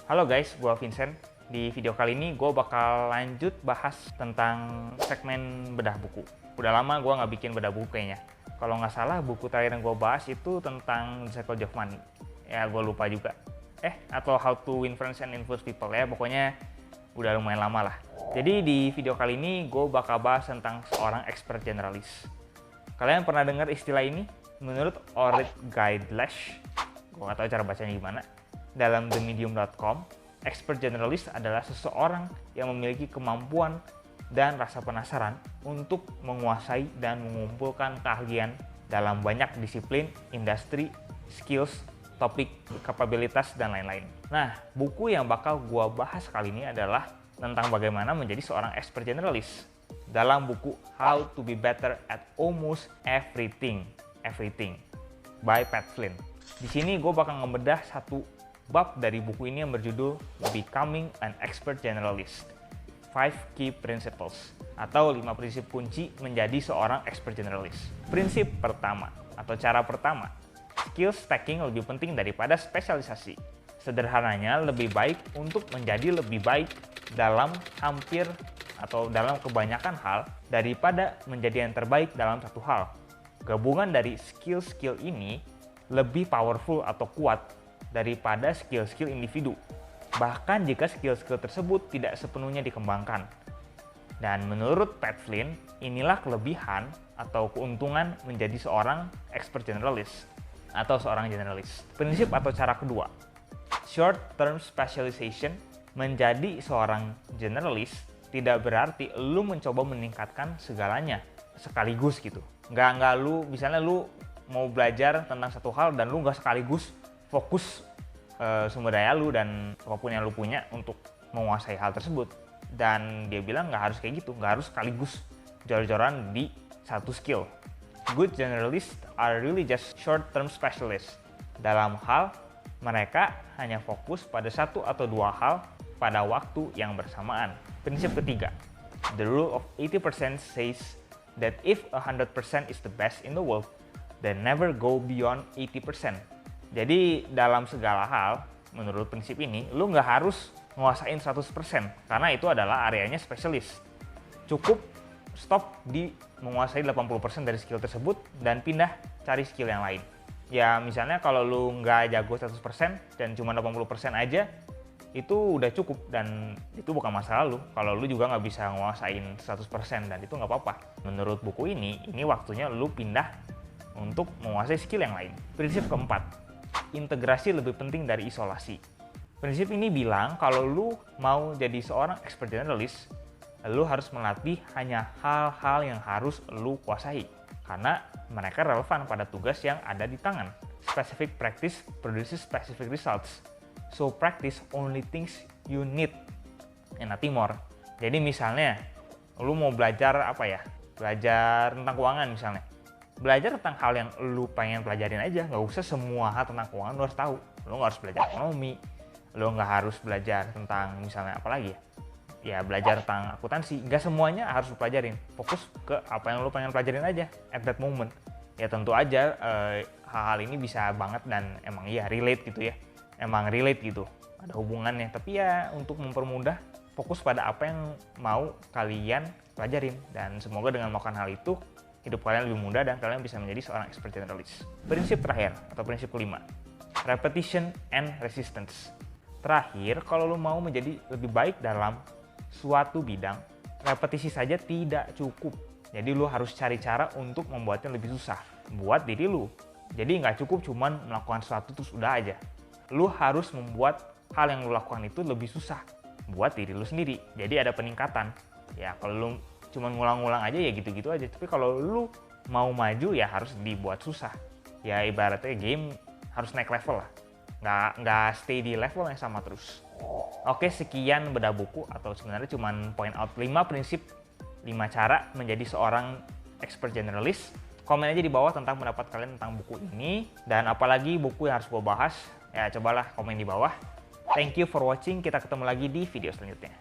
Halo guys, gue Vincent. Di video kali ini gue bakal lanjut bahas tentang segmen bedah buku. Udah lama gue nggak bikin bedah buku kayaknya. Kalau nggak salah buku terakhir yang gue bahas itu tentang The Psychology of Money. Ya gue lupa juga. Atau How to Win Friends and Influence People ya. Pokoknya udah lumayan lama lah. Jadi di video kali ini gue bakal bahas tentang seorang expert generalis. Kalian pernah dengar istilah ini? Menurut Orit Guidelash, gue nggak tahu cara bacanya gimana, dalam themedium.com, expert generalist adalah seseorang yang memiliki kemampuan dan rasa penasaran untuk menguasai dan mengumpulkan keahlian dalam banyak disiplin, industri, skills, topik, kapabilitas, dan lain-lain. Nah, buku yang bakal gue bahas kali ini adalah tentang bagaimana menjadi seorang expert generalist. Dalam buku How to Be Better at Almost Everything by Pat Flynn. Di sini gue bakal ngebedah satu bab dari buku ini yang berjudul Becoming an Expert Generalist. 5 Key Principles atau 5 prinsip kunci menjadi seorang expert generalist. Prinsip pertama atau cara pertama, skill stacking lebih penting daripada spesialisasi. Sederhananya, lebih baik untuk menjadi lebih baik dalam hampir atau dalam kebanyakan hal daripada menjadi yang terbaik dalam satu hal. Gabungan dari skill-skill ini lebih powerful atau kuat daripada skill-skill individu, bahkan jika skill-skill tersebut tidak sepenuhnya dikembangkan. Dan menurut Pat Flynn, inilah kelebihan atau keuntungan menjadi seorang expert generalist atau seorang generalis. Prinsip atau cara kedua, short-term specialization. Menjadi seorang generalis tidak berarti lu mencoba meningkatkan segalanya sekaligus gitu. Nggak lu, misalnya lu mau belajar tentang satu hal dan lu nggak sekaligus fokus sumber daya lu dan apapun yang lu punya untuk menguasai hal tersebut. Dan dia bilang nggak harus kayak gitu, nggak harus sekaligus jor-joran di satu skill. Good generalists are really just short-term specialists. Dalam hal mereka hanya fokus pada satu atau dua hal pada waktu yang bersamaan. Prinsip ketiga, the rule of 80% says that if 100% is the best in the world, then never go beyond 80%. Jadi dalam segala hal, menurut prinsip ini, lu nggak harus nguasain 100%, karena itu adalah areanya spesialis. Cukup stop di menguasai 80% dari skill tersebut dan pindah cari skill yang lain. Ya misalnya kalau lu nggak jago 100% dan cuma 80% aja, itu udah cukup dan itu bukan masalah lu. Kalau lu juga nggak bisa nguasain 100% dan itu nggak apa-apa. Menurut buku ini waktunya lu pindah untuk menguasai skill yang lain. Prinsip keempat, integrasi lebih penting dari isolasi. Prinsip ini bilang kalau lu mau jadi seorang expert generalist, lu harus melatih hanya hal-hal yang harus lu kuasai karena mereka relevan pada tugas yang ada di tangan. Specific practice produces specific results. So practice only things you need and nothing more. Jadi misalnya lu mau belajar apa ya? Belajar tentang keuangan misalnya. Belajar tentang hal yang lu pengen pelajarin aja, nggak usah semua hal tentang keuangan lu harus tahu. Lu nggak harus belajar ekonomi, lu nggak harus belajar tentang misalnya apa lagi ya? Ya belajar tentang akuntansi, nggak semuanya harus lu pelajarin. Fokus ke apa yang lu pengen pelajarin aja at that moment. Ya tentu aja hal-hal ini bisa banget dan emang iya relate gitu ya. Emang relate gitu, ada hubungannya. Tapi ya untuk mempermudah, fokus pada apa yang mau kalian pelajarin. Dan semoga dengan melakukan hal itu, hidup kalian lebih mudah dan kalian bisa menjadi seorang expert generalist. Prinsip terakhir atau prinsip kelima, repetition and resistance. Terakhir, kalau lu mau menjadi lebih baik dalam suatu bidang, repetisi saja tidak cukup. Jadi lu harus cari cara untuk membuatnya lebih susah buat diri lu. Jadi nggak cukup cuman melakukan sesuatu terus udah aja. Lu harus membuat hal yang lu lakukan itu lebih susah buat diri lu sendiri. Jadi ada peningkatan. Ya kalau lu cuma ngulang-ngulang aja ya gitu-gitu aja. Tapi kalau lu mau maju ya harus dibuat susah. Ya ibaratnya game harus naik level lah. Nggak stay di level yang sama terus. Oke, sekian bedah buku atau sebenarnya cuma point out 5 prinsip, 5 cara menjadi seorang expert generalist. Komen aja di bawah tentang pendapat kalian tentang buku ini dan apalagi buku yang harus gue bahas. Ya cobalah komen di bawah. Thank you for watching, kita ketemu lagi di video selanjutnya.